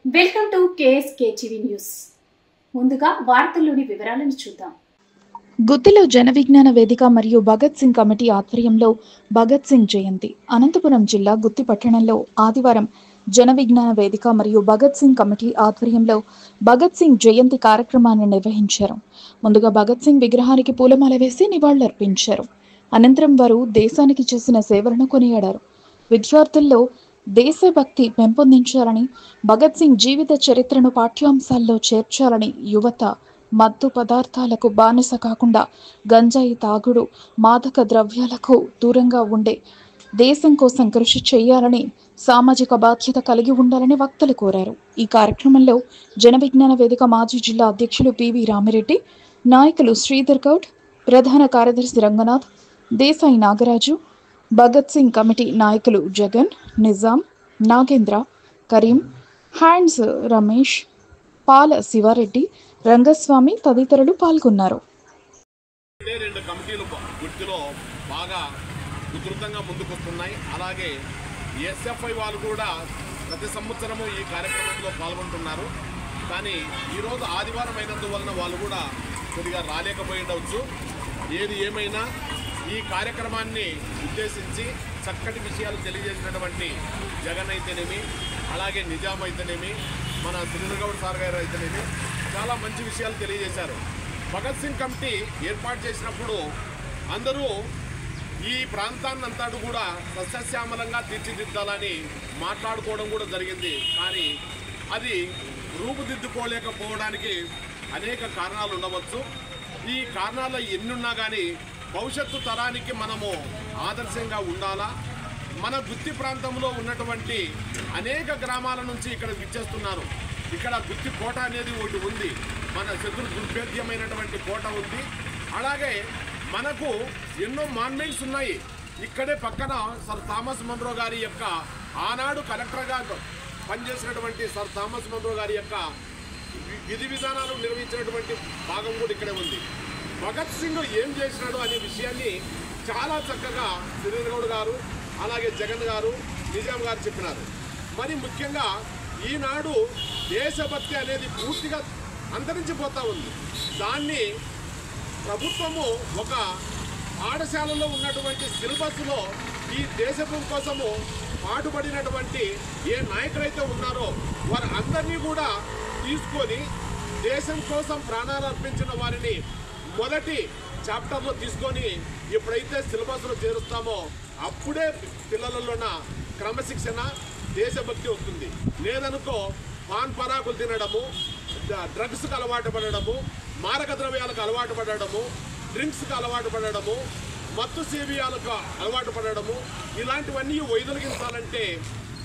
Welcome to KSK TV news. ముందుగా వార్తల్లోని వివరాలను చూద్దాం. గుత్తిలో జన విజ్ఞాన వేదిక మరియు భగత్ సింగ్ కమిటీ ఆధ్వర్యంలో భగత్ సింగ్ జయంతి. అనంతపురం జిల్లా గుత్తి పట్టణంలో ఆదివారం జన విజ్ఞాన వేదిక మరియు భగత్ సింగ్ కమిటీ ఆధ్వర్యంలో భగత్ సింగ్ జయంతి కార్యక్రమాన్ని నిర్వహించారు. ముందుగా భగత్ సింగ్ విగ్రహానికి పూలమాల వేసి నివాళులర్పించారు. అనంతరం వారు దేశానికి చేసిన సేవలను కొనియాడారు. విద్యార్థుల్లో దేశభక్తి పెంపొందించాలని, భగత్ సింగ్ జీవిత చరిత్రను పాఠ్యాంశాల్లో చేర్చాలని, యువత మత్తు పదార్థాలకు బానిస కాకుండా గంజాయి తాగుడు, మాదక ద్రవ్యాలకు దూరంగా ఉండే దేశం కోసం కృషి చేయాలని, సామాజిక బాధ్యత కలిగి ఉండాలని వక్తలు కోరారు. ఈ కార్యక్రమంలో జన విజ్ఞాన వేదిక మాజీ జిల్లా అధ్యక్షులు పివి రామిరెడ్డి, నాయకులు శ్రీధర్ గౌడ్, ప్రధాన కార్యదర్శి రంగనాథ్, దేశాయి నాగరాజు, భగత్ సింగ్ కమిటీ నాయకులు జగన్, నిజాం, నాగేంద్ర, కరీం, హ్యాండ్స్ రమేష్, పాల శివారెడ్డి, రంగస్వామి తదితరులు పాల్గొన్నారు. రెండు కమిటీలు గుర్తులో బాగా ఉధృతంగా ముందుకొస్తున్నాయి. అలాగే ఎస్ఎఫ్ఐ వాళ్ళు కూడా ప్రతి సంవత్సరము ఈ కార్యక్రమంలో పాల్గొంటున్నారు. కానీ ఈరోజు ఆదివారం అయినందువలన వాళ్ళు కూడా కొద్దిగా రాలేకపోయిండవచ్చు. ఏది ఏమైనా ఈ కార్యక్రమాన్ని ఉద్దేశించి చక్కటి విషయాలు తెలియజేసినటువంటి జగన్ అయితేనేమి, అలాగే నిజాం అయితేనేమి, మన శ్రీధర్ సార్ గారు అయితేనేమి చాలా మంచి విషయాలు తెలియజేశారు. భగత్ సింగ్ కమిటీ ఏర్పాటు చేసినప్పుడు అందరూ ఈ ప్రాంతాన్నంతా కూడా సస్యశ్యామలంగా తీర్చిదిద్దాలని మాట్లాడుకోవడం కూడా జరిగింది. కానీ అది రూపుదిద్దుకోలేకపోవడానికి అనేక కారణాలు ఉండవచ్చు. ఈ కారణాలు ఎన్నున్నా కానీ భవిష్యత్తు తరానికి మనము ఆదర్శంగా ఉండాలా. మన గుత్తి ప్రాంతంలో ఉన్నటువంటి అనేక గ్రామాల నుంచి ఇక్కడ విచ్చేస్తున్నారు. ఇక్కడ గుత్తి కోట అనేది ఒకటి ఉంది, మన శత్రు దుర్భేద్యమైనటువంటి కోట ఉంది. అలాగే మనకు ఎన్నో మాన్మెంట్స్ ఉన్నాయి. ఇక్కడే పక్కన సర్ థామస్ మన్రో గారి యొక్క ఆనాడు కలెక్టర్గా పనిచేసినటువంటి సర్ థామస్ మన్రో గారి యొక్క విధి విధానాలు నిర్వహించినటువంటి భాగం కూడా ఇక్కడే ఉంది. భగత్ సింగ్ ఏం చేసినాడు అనే విషయాన్ని చాలా చక్కగా శ్రీధర్ గౌడ్ గారు, అలాగే జగన్ గారు, నిజాం గారు చెప్పినారు. మరి ముఖ్యంగా ఈనాడు దేశభక్తి అనేది పూర్తిగా అంతరించిపోతూ ఉంది. దాన్ని ప్రభుత్వము ఒక పాఠశాలలో ఉన్నటువంటి సిలబస్లో ఈ దేశం కోసము పాటుపడినటువంటి ఏ నాయకులైతే ఉన్నారో వారు అందరినీ కూడా తీసుకొని దేశం కోసం ప్రాణాలు అర్పించిన వారిని మొదటి చాప్టర్లో తీసుకొని ఎప్పుడైతే సిలబస్లో చేరుస్తామో అప్పుడే పిల్లలలోన క్రమశిక్షణ, దేశభక్తి వస్తుంది. లేదనుకో పాన్ పరాకులు తినడము, డ్రగ్స్కి అలవాటు పడడము, మారక ద్రవ్యాలకు అలవాటు పడడము, డ్రింక్స్కి అలవాటు పడడము, మత్తు సేవియాలకు అలవాటు పడడము, ఇలాంటివన్నీ వైదొలిగించాలంటే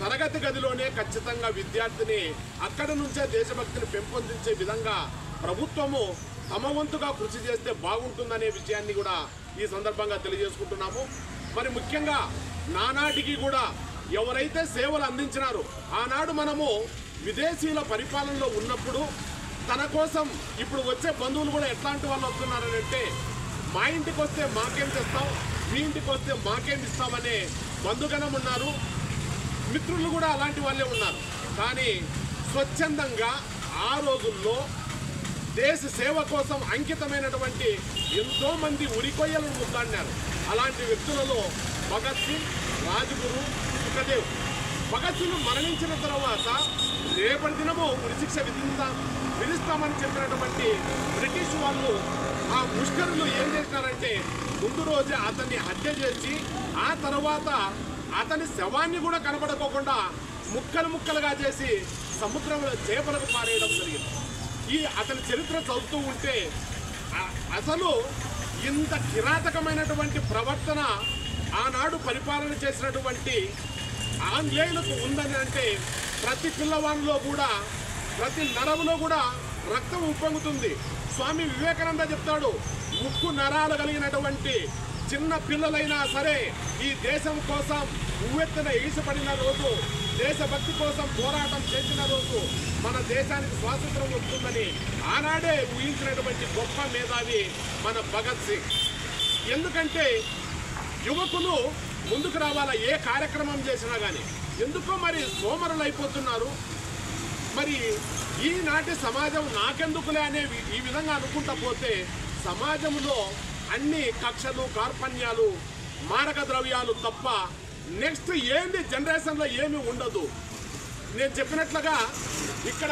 తరగతి గదిలోనే ఖచ్చితంగా విద్యార్థిని అక్కడి నుంచే దేశభక్తిని పెంపొందించే విధంగా ప్రభుత్వము తమ వంతుగా కృషి చేస్తే బాగుంటుందనే విషయాన్ని కూడా ఈ సందర్భంగా తెలియజేసుకుంటున్నాము. మరి ముఖ్యంగా నానాటికి కూడా ఎవరైతే సేవలు అందించినారో ఆనాడు మనము విదేశీయుల పరిపాలనలో ఉన్నప్పుడు తన కోసం ఇప్పుడు వచ్చే బంధువులు కూడా ఎట్లాంటి వాళ్ళు వస్తున్నారని అంటే, మా ఇంటికి వస్తే మాకేం చేస్తాం, మీ ఇంటికి వస్తే మాకేం ఇస్తామనే బంధుగణం ఉన్నారు. మిత్రులు కూడా అలాంటి వాళ్ళే ఉన్నారు. కానీ స్వచ్ఛందంగా ఆ రోజుల్లో దేశ సేవ కోసం అంకితమైనటువంటి ఎంతోమంది ఉరికొయ్యలను ముద్దాడినారు. అలాంటి వ్యక్తులలో భగత్ సింగ్, రాజ్గురు, సుఖదేవ్. భగత్ సింగ్ మరణించిన తర్వాత రేపటి దినము ఉరిశిక్ష విధిస్తామని చెప్పినటువంటి బ్రిటిష్ వాళ్ళు ఆ ముష్కరులు ఏం చేసినారంటే ముందు రోజే అతన్ని హత్య చేసి ఆ తర్వాత అతని శవాన్ని కూడా కనబడుకోకుండా ముక్కలు ముక్కలుగా చేసి సముద్రంలో చేపలకు పారేయడం జరిగింది. ఈ అతని చరిత్ర చదువుతూ ఉంటే అసలు ఇంత కిరాతకమైనటువంటి ప్రవర్తన ఆనాడు పరిపాలన చేసినటువంటి ఆంగ్లేయులకు ఉందని అంటే ప్రతి పిల్లవాడిలో కూడా, ప్రతి నరములో కూడా రక్తం ఉప్పొంగుతుంది. స్వామి వివేకానంద చెప్తాడు, ముక్కు నరాలు కలిగినటువంటి చిన్న పిల్లలైనా సరే ఈ దేశం కోసం ఉవ్వెత్తున ఈసపడిన రోజు, దేశభక్తి కోసం పోరాటం చేసిన రోజు మన దేశానికి స్వాతంత్రం వస్తుందని ఆనాడే ఊహించినటువంటి గొప్ప మేధావి మన భగత్ సింగ్. ఎందుకంటే యువకులు ముందుకు రావాలా, ఏ కార్యక్రమం చేసినా కానీ. ఎందుకో మరి సోమరులు అయిపోతున్నారు. మరి మరి ఈనాటి సమాజం నాకెందుకులే అనే ఈ విధంగా అనుకుంటా పోతే సమాజంలో అన్ని కక్షలు కార్పణ్యాలు మారక ద్రవ్యాలు తప్ప నెక్స్ట్ ఏంది జనరేషన్లో ఏమీ ఉండదు. నేను చెప్పినట్లుగా ఇక్కడ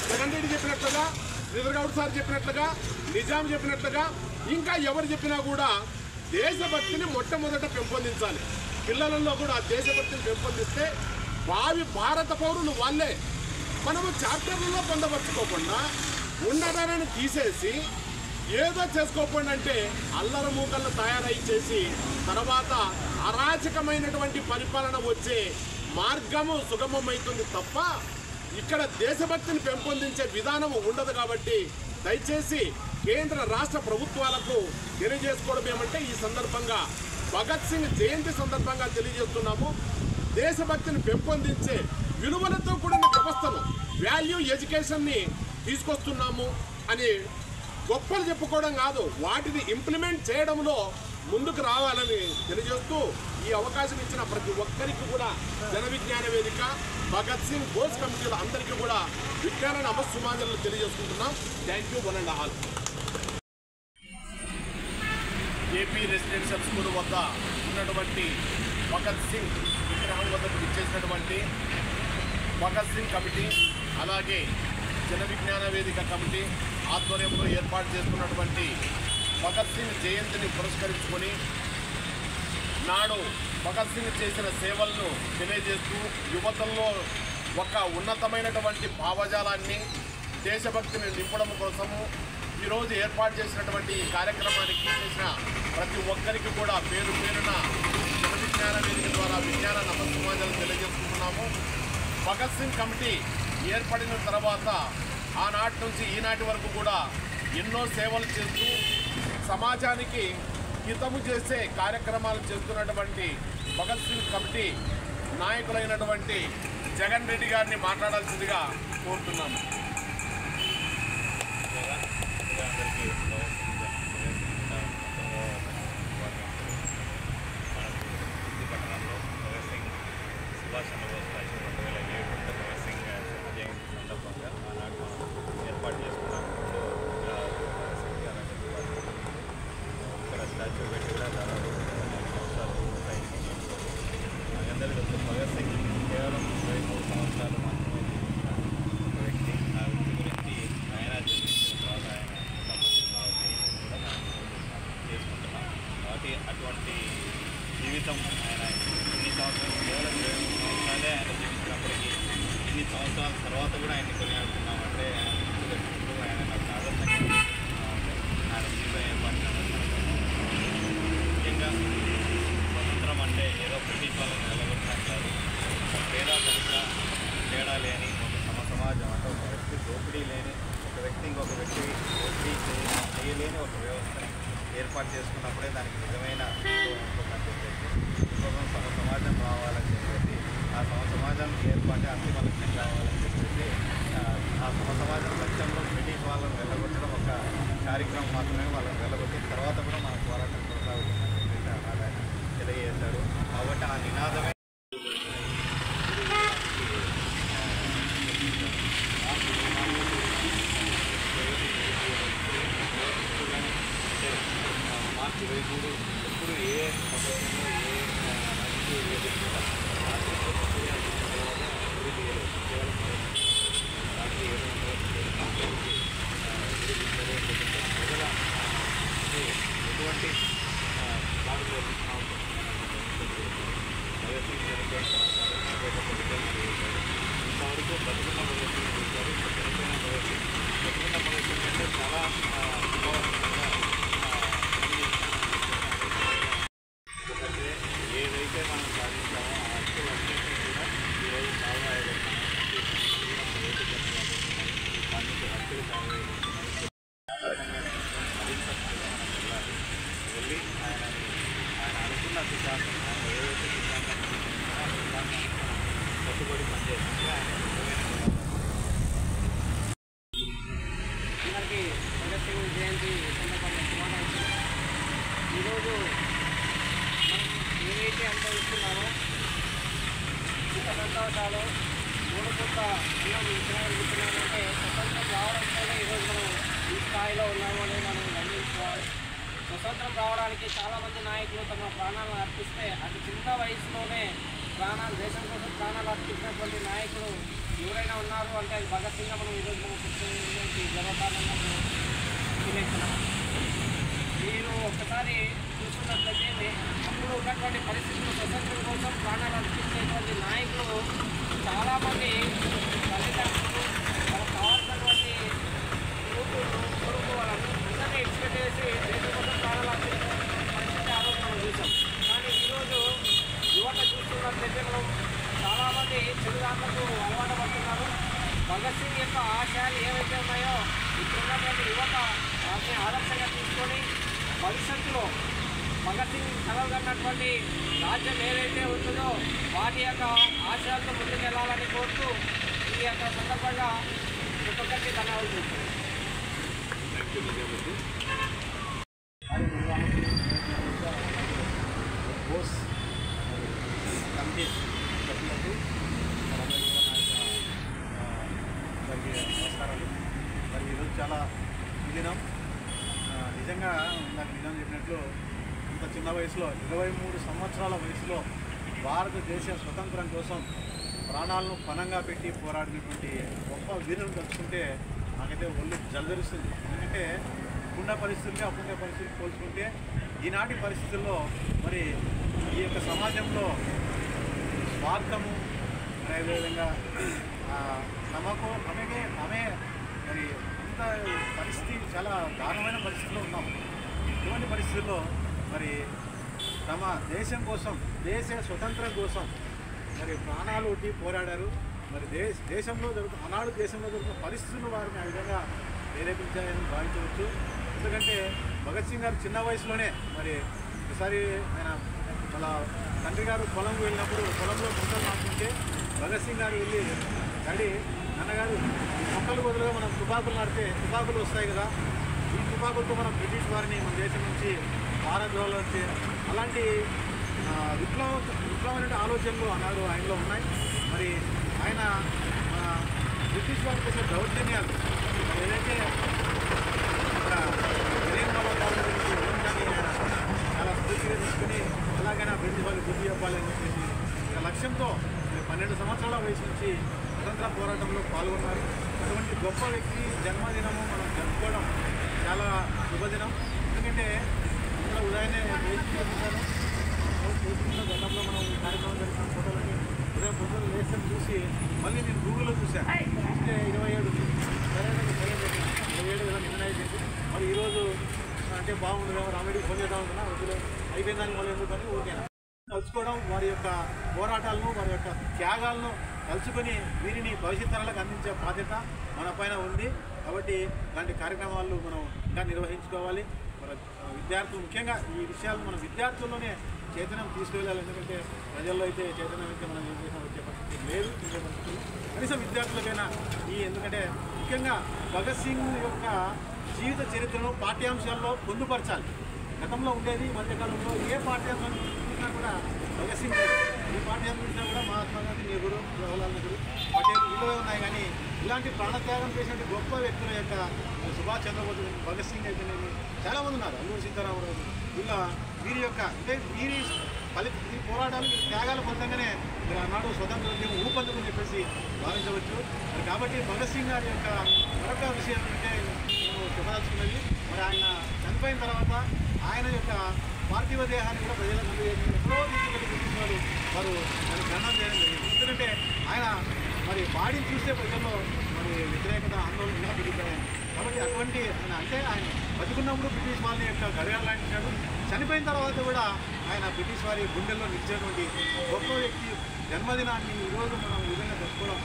జగన్ రెడ్డి చెప్పినట్లుగా, శ్రీధర్ సార్ చెప్పినట్లుగా, నిజాం చెప్పినట్లుగా ఇంకా ఎవరు చెప్పినా కూడా దేశభక్తిని మొట్టమొదట పెంపొందించాలి. పిల్లలలో కూడా దేశభక్తిని పెంపొందిస్తే భావి భారత పౌరులు వాళ్ళే. మనము చాప్టర్లలో పొందపరచుకోకుండా ఉన్నదాన్ని తీసేసి ఏదో చేసుకోకుండా అంటే అల్లర మూకలను తయారై చేసి తర్వాత అరాచకమైనటువంటి పరిపాలన వచ్చే మార్గము సుగమమవుతుంది తప్ప ఇక్కడ దేశభక్తిని పెంపొందించే విధానం ఉండదు. కాబట్టి దయచేసి కేంద్ర రాష్ట్ర ప్రభుత్వాలకు తెలియజేసుకోవడం ఏమంటే ఈ సందర్భంగా భగత్ సింగ్ జయంతి సందర్భంగా తెలియజేస్తున్నాము. దేశభక్తిని పెంపొందించే విలువలతో కూడిన వ్యవస్థను వాల్యూ ఎడ్యుకేషన్ని తీసుకొస్తున్నాము అని గొప్పలు చెప్పుకోవడం కాదు, వాటిని ఇంప్లిమెంట్ చేయడంలో ముందుకు రావాలని తెలియజేస్తూ ఈ అవకాశం ఇచ్చిన ప్రతి ఒక్కరికి కూడా జన విజ్ఞాన వేదిక, భగత్ సింగ్ బోస్ కమిటీల అందరికీ కూడా విజ్ఞాన నమస్సుమాంజలు తెలియజేసుకుంటున్నాం. Thank you one and all. AP residential school వద్ద ఉన్నటువంటి భగత్ సింగ్ విగ్రహం వద్దకు ఇచ్చేసినటువంటి భగత్ సింగ్ కమిటీ అలాగే జన విజ్ఞాన వేదిక కమిటీ ఆధ్వర్యంలో ఏర్పాటు చేస్తున్నటువంటి భగత్ సింగ్ జయంతిని పురస్కరించుకొని నాడు భగత్ సింగ్ చేసిన సేవలను తెలియజేస్తూ యువతల్లో ఒక ఉన్నతమైనటువంటి భావజాలాన్ని దేశభక్తిని నింపడం కోసము ఈరోజు ఏర్పాటు చేసినటువంటి ఈ కార్యక్రమానికి చేసిన ప్రతి ఒక్కరికి కూడా పేరు పేరున జన విజ్ఞాన వేదిక ద్వారా విజ్ఞాన నమస్సుమాంజలు తెలియజేసుకుంటున్నాము. భగత్ సింగ్ కమిటీ ఏర్పడిన తర్వాత ఆనాటి నుంచి ఈనాటి వరకు కూడా ఎన్నో సేవలు చేస్తూ సమాజానికి హితము చేసే కార్యక్రమాలు చేస్తున్నటువంటి భగత్ సింగ్ కమిటీ నాయకులైనటువంటి జగన్ రెడ్డి గారిని మాట్లాడాల్సిందిగా కోరుతున్నాము. పట్టణంలో భగత్ సింగ్ సుభాష్ చంద్రబోస్ 2007 భగత్ సింగ్ జయంతి సందర్భంగా ఆనాడు మనం ఏర్పాటు చేసుకున్నాం. భగత్ సింగ్ ఇక్కడ స్టాచ్యూ పెట్టి కూడా దాదాపు 4 సంవత్సరాలు పూర్తయింది. అందరికీ తెలుసు భగత్ సింగ్ కేవలం 23 సంవత్సరాలు మాత్రమే జీవించిన ఒక వ్యక్తి. ఆ వ్యక్తి గురించి ఆయన జన్మించిన తర్వాత ఆయన కూడా మనం చేసుకుంటున్నాం. కాబట్టి అటువంటి జీవితం ఆయన ఇన్ని సంవత్సరాలు కేవలం 23 సంవత్సరాలే ఆయన జీవించినప్పటికీ ఇన్ని సంవత్సరాల తర్వాత కూడా ఆయన్ని కొనియాడుతున్నామంటే ఆయన నాకు ఆదర్శంగా ఆయన జీవితం ఏర్పడిన ముఖ్యంగా స్వతంత్రం అంటే ఏదో బ్రిటిష్ వాళ్ళని నిలబెట్టడం కాదు, పేద దళిత తేడా లేని ఒక సమాజం అంటే ఒక వ్యక్తి దోపిడీ లేని ఒక వ్యక్తి ఇంకొక వ్యక్తి దోపిడీ చేయలేని ఒక వ్యవస్థని ఏర్పాటు చేసుకున్నప్పుడే దానికి నిజమైన ఉంటుందని చెప్పేసి సమాజం రావాలని చెప్పేసి ఆ సమాజానికి ఏర్పాటే అంతిమ లక్ష్యం కావాలని చెప్పేసి ఆ సమాజం లక్ష్యంలో బ్రిటిష్ వాళ్ళని వెళ్ళగొట్టడం ఒక కార్యక్రమం మాత్రమే వాళ్ళని వెళ్ళగొట్టిన తర్వాత కూడా మన పోరాటం కొనసాగుతుందని చెప్పేసి అలాగే తెలియజేశారు. కాబట్టి ఆ నినాదమే మార్చి 23 ఎప్పుడు ఏ ప్రభుత్వంలో ఏ రాజకీయ వేదికగా అభివృద్ధి కేవలం రాత్రి 700 ప్రజల ఎటువంటి దాడులు భగత్ సింగ్ ఇంతవరకు బతుకున్న భగత్ సింగ్ చూశారు. చనిపోయిన భగత్ సింగ్ బతుకున్న భగత్ సింగ్ అంటే చాలా ఎందుకంటే ఏదైతే మనం సాధించామో ఆ హక్కులన్నింటినీ కూడా ఈరోజు సాగుతున్నాయి. హక్కులు వెళ్ళి ఆయన అనుకున్న సిద్ధాంతం ఆయన ఏదైతే సిద్ధాంతాన్ని కట్టుబడి పనిచేస్తుంది ఆయన అందరికీ భగత్ సింగ్ జయంతి సందర్భంగా శుభాకాంక్షలు. ఈరోజు మనం ఏదైతే అనుభవిస్తున్నామో ఈ సందర్భాలు 3 పూట అన్నం స్థాయిలో ఉన్నాము అనేది మనం గమనించుకోవాలి. స్వతంత్రం రావడానికి చాలామంది నాయకులు తమ ప్రాణాలను అర్పిస్తే అతి చిన్న వయసులోనే దేశం కోసం ప్రాణాలు అర్పించినటువంటి నాయకులు ఎవరైనా ఉన్నారు అంటే అది భగత్ సింగ్. మనం ఈరోజు మనం పుట్టినటువంటి గర్వకారణంగా తెలియజేస్తున్నాం. మీరు ఒక్కసారి చూస్తున్నట్లయితే అప్పుడు ఉన్నటువంటి పరిస్థితులు స్వతంత్రం కోసం ప్రాణాలు అర్పించేటువంటి నాయకులు చాలామంది తల్లిదండ్రులు వాళ్ళకి కావాల్సినటువంటి కొడుకు వాళ్ళందరినీ ఎక్స్పెక్ట్ చేసి దేశం కోసం ప్రాణాలు అర్పించే పరిస్థితి ఆ రోజు మనం చూసాం. కానీ ఈరోజు యువత చూస్తున్నట్లయితే మనం చాలామంది చెడుదారులకు అలవాటు పడుతున్నారు. భగత్ సింగ్ యొక్క ఆశయాలు ఏవైతే ఉన్నాయో ఇప్పుడున్నటువంటి యువత వాటిని ఆదర్శంగా తీసుకొని భవిష్యత్తులో భగత్ సింగ్ కలగన్నటువంటి రాజ్యం ఏదైతే ఉంటుందో వాటి యొక్క ఆశయాలతో ముందుకెళ్లాలని కోరుతూ ఈ యొక్క సందర్భంగా ప్రతి ఒక్కరికి ధన్యవాదాలు చెప్తున్నాను. కమిటీ సభ్యులకు అందరికీ నమస్కారాలు. మరి ఈరోజు చాలా దినం. నిజంగా నాకు నిజం చెప్పినట్లు ఇంత చిన్న వయసులో 23 సంవత్సరాల వయసులో భారతదేశ స్వతంత్రం కోసం ప్రాణాలను పణంగా పెట్టి పోరాడినటువంటి గొప్ప వీరులను తలుచుకుంటే నాకైతే ఒళ్ళు జలధరిస్తుంది. ఎందుకంటే ఇప్పుడున్న పరిస్థితులు అప్పుడున్న పరిస్థితులు పోల్చుకుంటే ఈనాటి పరిస్థితుల్లో మరి ఈ యొక్క సమాజంలో స్వార్థము అదేవిధంగా నమ్మకం ఆమె మరి ఇంత పరిస్థితి చాలా దారుణమైన పరిస్థితిలో ఉన్నాం. ఇటువంటి పరిస్థితుల్లో మరి తమ దేశం కోసం దేశ స్వతంత్రం కోసం మరి ప్రాణాలు ఒడ్డి పోరాడారు. మరి దేశంలో జరుగుతున్న పరిస్థితులు వారిని ఆ విధంగా ప్రేరేపించాయని భావించవచ్చు. ఎందుకంటే భగత్ సింగ్ గారు చిన్న వయసులోనే మరి ఒకసారి ఆయన వాళ్ళ తండ్రి గారు పొలం వెళ్ళినప్పుడు పొలంలో మొక్కలు నాటుకుంటే భగత్ సింగ్ గారు వెళ్ళి డాడీ నాన్నగారు మొక్కలు బదులుగా మనం తుపాకులు నాటితే తుపాకులు వస్తాయి కదా, ఈ తుపాకులతో మనం బ్రిటిష్ వారిని మన దేశం నుంచి భారతదేశంలో అలాంటి విప్లవమైన ఆలోచనలు అన్నారు ఆయనలో ఉన్నాయి. మరి ఆయన మన బ్రిటిష్ వారికి చేసే దౌర్జన్యాలు ఏదైతే ఇక్కడ చాలా స్ఫూర్తిగా తీసుకుని ఎలాగైనా బ్రిటిష్ వాళ్ళకి బుద్ధి చెప్పాలని చెప్పేసి లక్ష్యంతో 12 సంవత్సరాల వయసు నుంచి స్వతంత్ర పోరాటంలో పాల్గొన్నారు. అటువంటి గొప్ప వ్యక్తి జన్మదినము మనం జరుపుకోవడం చాలా శుభదినం. ఎందుకంటే ఇందులో ఉదయాన్నే చూపించాను గతంలో మనం ఈ కార్యక్రమం జరిగిన ఫోటోలకి ఉదయం పొద్దున్న లేచని చూసి మళ్ళీ నేను గూగుల్లో చూశాను. అంటే 27 కదా నిర్ణయం చేసి మరి ఈరోజు అంటే బాగుంది కదా రామడికి ఫోన్ చేద్దాం అనుకున్నా వద్దులే అయిపోయిందని మళ్ళీ ఎందుకని ఓకేనా తలుచుకోవడం వారి యొక్క పోరాటాలను వారి యొక్క త్యాగాలను తలుచుకొని వీరిని భవిష్యత్ తరాలకు అందించే బాధ్యత మన పైన ఉంది. కాబట్టి ఇలాంటి కార్యక్రమాలు మనం ఇంకా నిర్వహించుకోవాలి. మన విద్యార్థులు ముఖ్యంగా ఈ విషయాలు మన విద్యార్థుల్లోనే చైతన్యం తీసుకువెళ్ళాలి. ఎందుకంటే ప్రజల్లో అయితే చైతన్యం అయితే మనం ఏం చేసినా వచ్చే పరిస్థితి లేదు. వచ్చే పరిస్థితులు కనీసం విద్యార్థులకైనా ఎందుకంటే ముఖ్యంగా భగత్ సింగ్ యొక్క జీవిత చరిత్రను పాఠ్యాంశాల్లో పొందుపరచాలి. గతంలో ఉండేది మధ్యకాలంలో ఏ పాఠ్యాంశం చూసినా కూడా భగత్ సింగ్ ఈ పాఠ్యాంశం చూసినా కూడా మహాత్మా గాంధీ, నెహ్రూ, జవహర్లాల్ నెహ్రూ, పటేల్ వీళ్ళే ఉన్నాయి. కానీ ఇలాంటి ప్రాణత్యాగం చేసినటువంటి గొప్ప వ్యక్తుల యొక్క సుభాష్ చంద్రబోస్, భగత్ సింగ్ అయితే చాలామంది ఉన్నారు, అల్లూరి సీతారామరాజు, వీరి యొక్క అంటే వీరి ఈ పోరాటాలు ఈ త్యాగాల ఫలితంగానే మీరు ఆనాడు స్వతంత్ర ఉద్యమం ఊపందుకుని చెప్పేసి భావించవచ్చు. మరి కాబట్టి భగత్ సింగ్ గారి యొక్క మరొక విషయం అంటే నేను చెప్పదలుచుకున్నది మరి ఆయన చనిపోయిన తర్వాత ఆయన యొక్క పార్థివ దేహాన్ని కూడా ప్రజలకు ఎప్పుడో తీసుకెళ్ళి వారు దాన్ని గ్రహణం చేయడం జరిగింది. ఎందుకంటే ఆయన మరి బాడీని చూస్తే ప్రజల్లో మరి వ్యతిరేకత ఆందోళన ఇలా పెరిగిపోయాయి. కాబట్టి అటువంటి అంటే ఆయన బతుకున్నప్పుడు బ్రిటిష్ వాళ్ళని యొక్క గడియాలాంటినాడు, చనిపోయిన తర్వాత కూడా ఆయన బ్రిటిష్ వారి గుండెల్లో నిలిచేటువంటి గొప్ప వ్యక్తి జన్మదినాన్ని ఈరోజు మనం ఈ విధంగా జరుపుకోవడం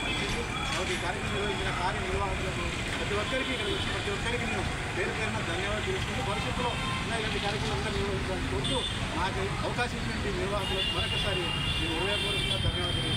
మంచిది. కాబట్టి ఈ కార్యక్రమం నిర్వహించిన కార్యనిర్వాహకులకు ప్రతి ఒక్కరికి ఇక్కడ వచ్చిన ప్రతి ఒక్కరికి నేను పేరు పేరున ధన్యవాదాలు తెలుసుకుంటూ భవిష్యత్తులో ఇలాంటి కార్యక్రమం అంతా నిర్వహించడానికి కోరుతూ నాకు అవకాశం ఇచ్చినటువంటి నిర్వాహకులకు మరొకసారి నేను హృదయపూర్వకంగా ధన్యవాదాలు.